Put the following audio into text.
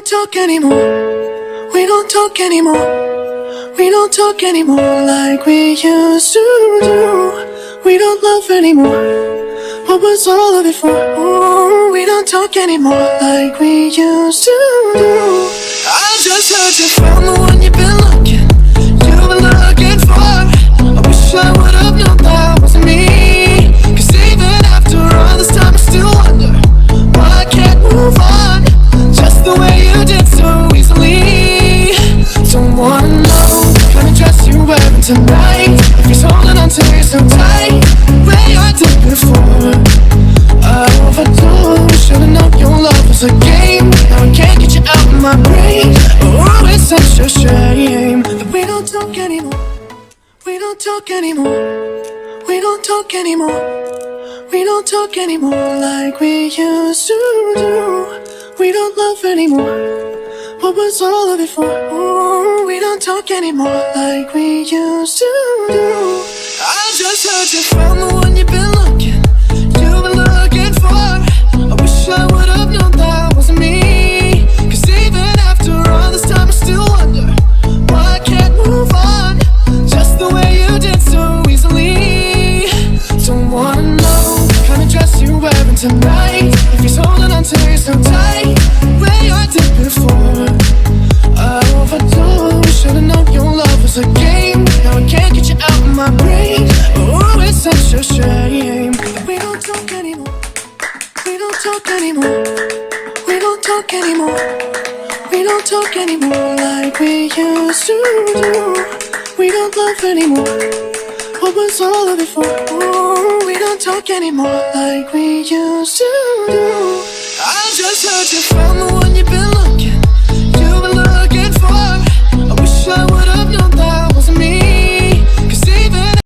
don't talk anymore. We don't talk anymore. We don't talk anymore like we used to do. We don't love anymore. What was all of it for? Oh, we don't talk anymore like we used to do. I just heard you found the one you've been looking for. I wish I would've known that wasn't me. 'Cause even after all this time I still wonder why I can't move on just the way you did so easily. Don't wanna know what kind of dress you're wearing tonight, if he's holding on to you so tight the way I did before. I overdosed, should've known your love was a game. Now I can't get you out of my brain. Oh, it's such a shame that we don't talk anymore. We don't talk anymore. We don't talk anymore. We don't talk anymore like we used to do. We don't love anymore. What was all of it for? Oh, we don't talk anymore like we used to do. I just heard you found the one you've been looking for. I wish I would've known that wasn't me. 'Cause even after all this time I still wonder why I can't move on just the way you did so easily. Don't wanna know what kind of dress you're wearing tonight, if he's holding on to you so tight the way I did before. I overdosed, should've known your love was a game. Now I can't get you out of my brain. Oh, it's such a shame that we don't talk anymore. We don't talk anymore. We don't talk anymore. We don't talk anymore like we used to do. We don't love anymore. What was all of it for? Oh, we don't talk anymore like we used to do. I just heard you found the one